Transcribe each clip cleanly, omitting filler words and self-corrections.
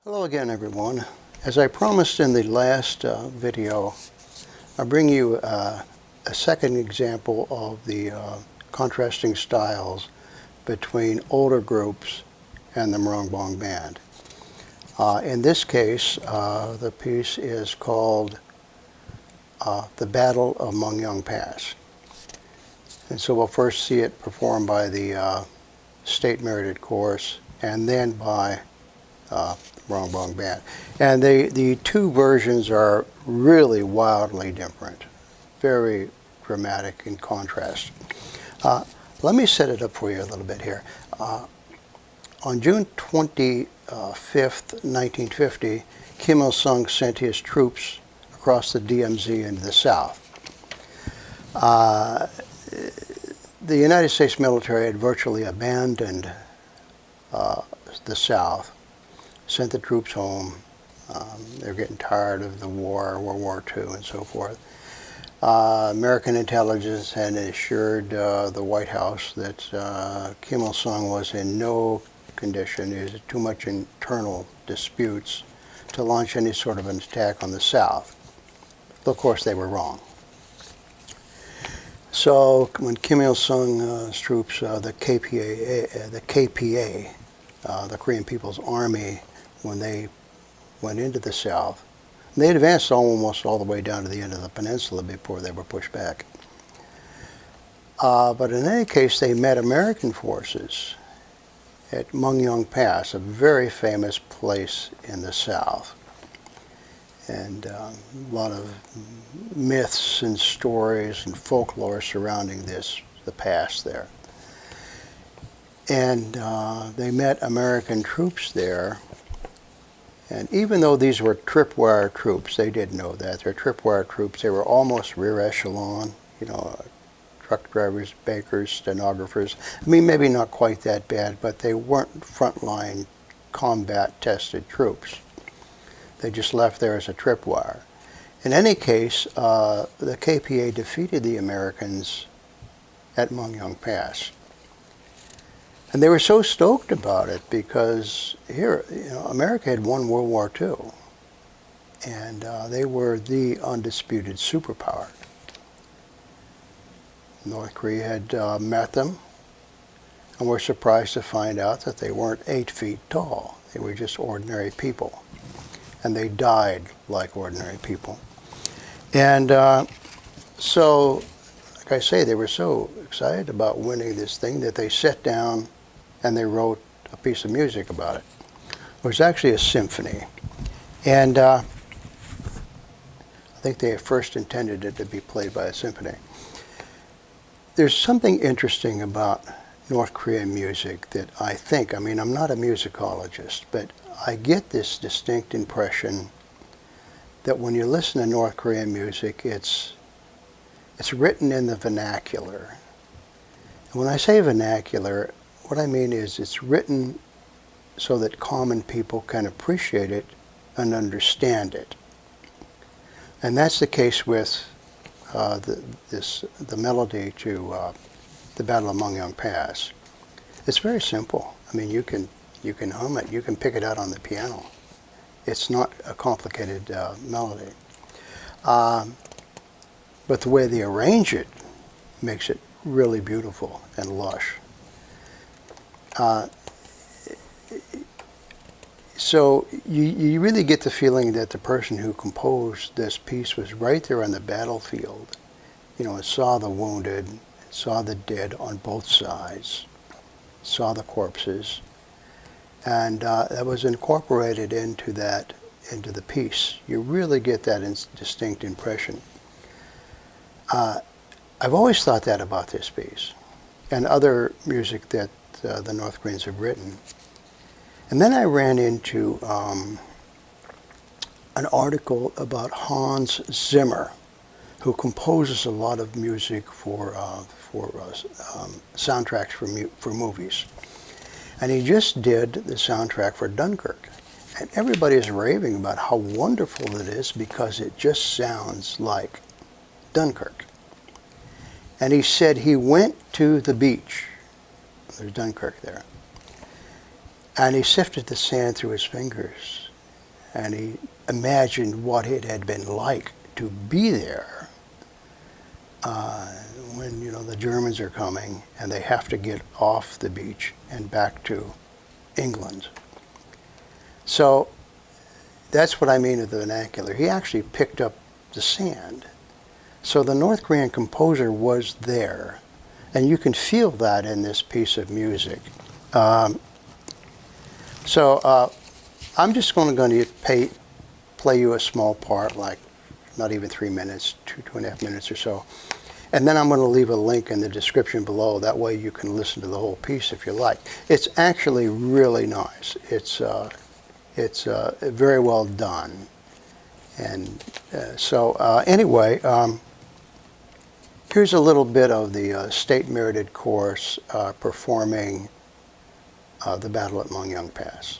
Hello again, everyone. As I promised in the last video, I'll bring you a second example of the contrasting styles between older groups and the Moranbong Band. In this case, the piece is called The Battle of Mungyeong Pass. And so we'll first see it performed by the State Merited Chorus and then by Moranbong Band. And the two versions are really wildly different, very dramatic in contrast. Let me set it up for you a little bit here. On June 25th, 1950, Kim Il-sung sent his troops across the DMZ into the South. The United States military had virtually abandoned the South, sent the troops home. They're getting tired of the war, World War II and so forth. American intelligence had assured the White House that Kim Il-sung was in no condition, there was too much internal disputes to launch any sort of an attack on the South. But of course they were wrong. So when Kim Il-sung's troops, the KPA, the Korean People's Army, when they went into the South, they had advanced almost all the way down to the end of the peninsula before they were pushed back. But in any case, they met American forces at Mungyeong Pass, a very famous place in the South. And a lot of myths and stories and folklore surrounding the pass there. And they met American troops there. And even though these were tripwire troops, they did know that. They're tripwire troops. They were almost rear echelon, truck drivers, bakers, stenographers. I mean, maybe not quite that bad, but they weren't frontline combat-tested troops. They just left there as a tripwire. In any case, the KPA defeated the Americans at Mungyeong Pass. And they were so stoked about it because here, America had won World War II. And they were the undisputed superpower. North Korea had met them and were surprised to find out that they weren't 8 feet tall. They were just ordinary people. And they died like ordinary people. And so, like I say, they were so excited about winning this thing that they sat down and they wrote a piece of music about it. It was actually a symphony. And I think they first intended it to be played by a symphony. There's something interesting about North Korean music that I think, I'm not a musicologist, but I get this distinct impression that when you listen to North Korean music, it's written in the vernacular. And when I say vernacular, what I mean is it's written so that common people can appreciate it and understand it. And that's the case with the melody to the Battle of Mungyeong Pass. It's very simple. You can hum it. You can pick it out on the piano. It's not a complicated melody. But the way they arrange it makes it really beautiful and lush. So you really get the feeling that the person who composed this piece was right there on the battlefield, and saw the wounded, saw the dead on both sides, saw the corpses, and that was incorporated into the piece. You really get that distinct impression. I've always thought that about this piece and other music that the North Koreans have written. And then I ran into an article about Hans Zimmer, who composes a lot of music for soundtracks for movies. And he just did the soundtrack for Dunkirk. And everybody is raving about how wonderful it is because it just sounds like Dunkirk. And he said he went to the beach, there's Dunkirk there, and he sifted the sand through his fingers and he imagined what it had been like to be there when, you know, the Germans are coming and they have to get off the beach and back to England. So that's what I mean with the vernacular. He actually picked up the sand. So the North Korean composer was there, and you can feel that in this piece of music. I'm just going to play you a small part, like not even 3 minutes, 2.5 minutes or so. And then I'm going to leave a link in the description below. That way you can listen to the whole piece if you like. It's actually really nice. It's very well done. And anyway, here's a little bit of the state-merited chorus performing the Battle at Mungyeong Pass.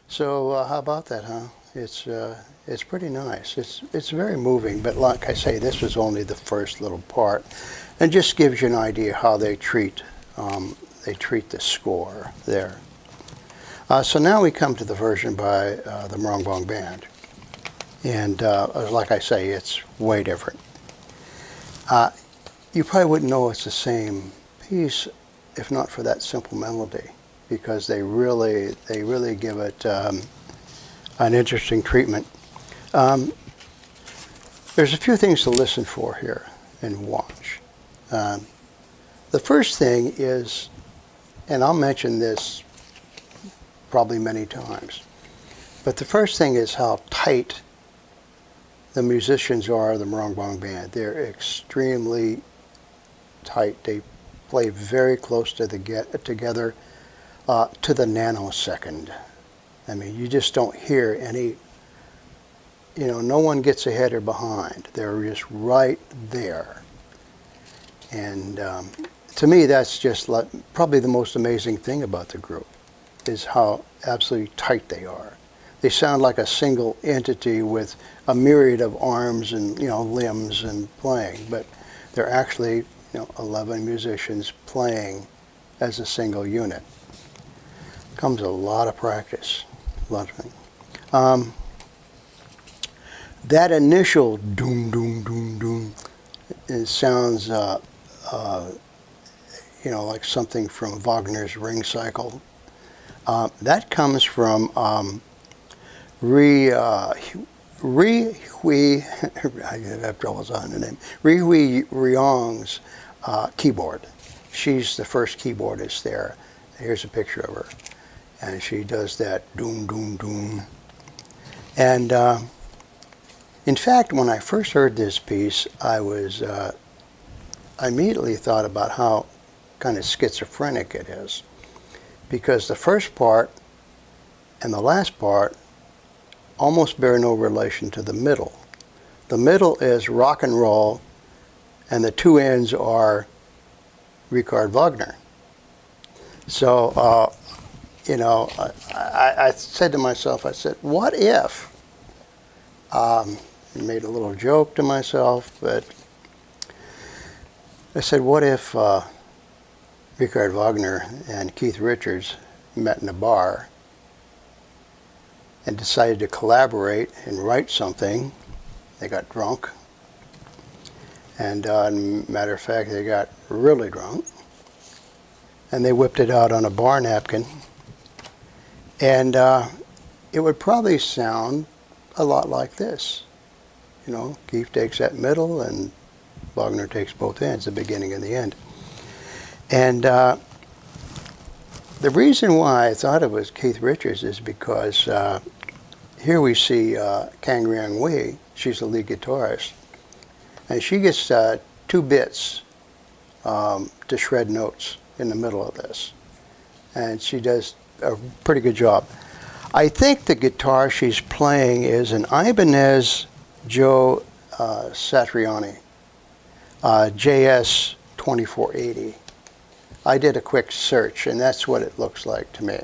So how about that, huh? It's pretty nice. It's very moving, but like I say, this was only the first little part, and just gives you an idea how they treat the score there. So now we come to the version by the Moranbong Band, and like I say, it's way different. You probably wouldn't know it's the same piece if not for that simple melody, because they really give it an interesting treatment. There's a few things to listen for here and watch. The first thing is, and I'll mention this probably many times, but the first thing is how tight the musicians are, the Moranbong Band. They're extremely tight. They play very close to together to the nanosecond. I mean, you just don't hear any, no one gets ahead or behind. They're just right there. And to me, that's just probably the most amazing thing about the group, is how absolutely tight they are. They sound like a single entity with a myriad of arms and limbs and playing, but they're actually 11 musicians playing as a single unit. Comes a lot of practice. A lot of things. That initial doom, doom, doom, doom, it sounds, like something from Wagner's Ring Cycle. That comes from Ri Hui, I have troubles on the name, Ri Hui Ryong's keyboard. She's the first keyboardist there. Here's a picture of her. And she does that doom, doom, doom. And in fact, when I first heard this piece, I immediately thought about how kind of schizophrenic it is. Because the first part and the last part almost bear no relation to the middle. The middle is rock and roll, and the two ends are Richard Wagner. So, I said to myself, I said, what if? I made a little joke to myself, but I said, what if Richard Wagner and Keith Richards met in a bar and decided to collaborate and write something? They got drunk, and matter of fact, they got really drunk, and they whipped it out on a bar napkin, and it would probably sound a lot like this. Keith takes that middle, and Wagner takes both ends, the beginning and the end. And the reason why I thought it was Keith Richards is because here we see Kang Ryung Wee. She's the lead guitarist, and she gets 2 bits to shred notes in the middle of this, and she does a pretty good job. I think the guitar she's playing is an Ibanez Joe Satriani JS 2480. I did a quick search, and that's what it looks like to me.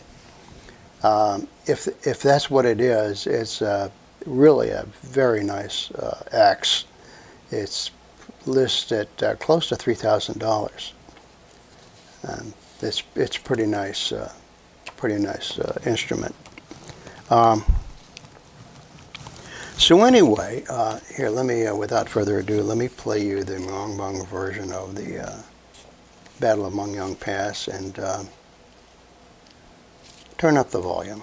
If that's what it is, it's really a very nice axe. It's listed at close to $3,000, and it's pretty nice. Pretty nice instrument. So anyway, here, let me, without further ado, let me play you the Moranbong version of the Battle of Mungyeong Pass, and turn up the volume.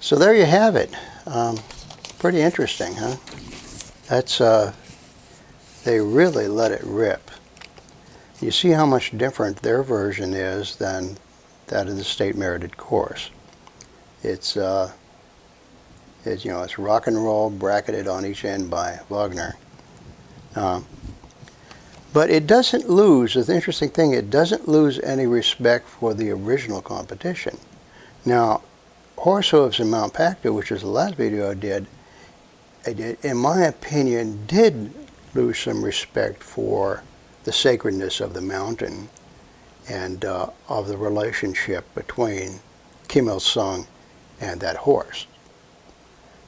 So there you have it. Pretty interesting, huh? That's they really let it rip. You see how much different their version is than that of the state merited course. It's it's rock and roll bracketed on each end by Wagner. But it doesn't lose, the interesting thing, it doesn't lose any respect for the original competition. Now, Horse Hooves in Mount Pacta, which is the last video I did, in my opinion, did lose some respect for the sacredness of the mountain and of the relationship between Kim Il-sung and that horse.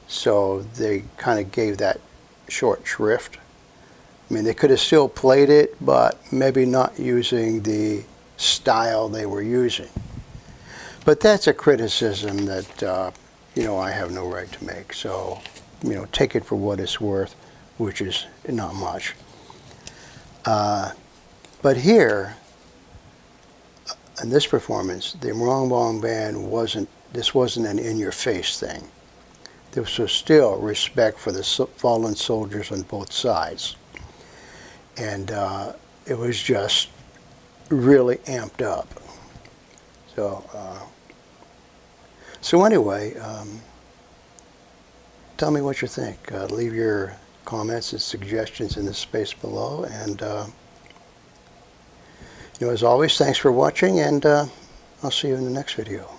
So they kind of gave that short shrift. I mean, they could have still played it, but maybe not using the style they were using. But that's a criticism that, I have no right to make. So, take it for what it's worth, which is not much. But here, in this performance, the Moranbong Band this wasn't an in-your-face thing. There was still respect for the fallen soldiers on both sides. And it was just really amped up. So anyway, tell me what you think. Leave your comments and suggestions in the space below. And as always, thanks for watching, and I'll see you in the next video.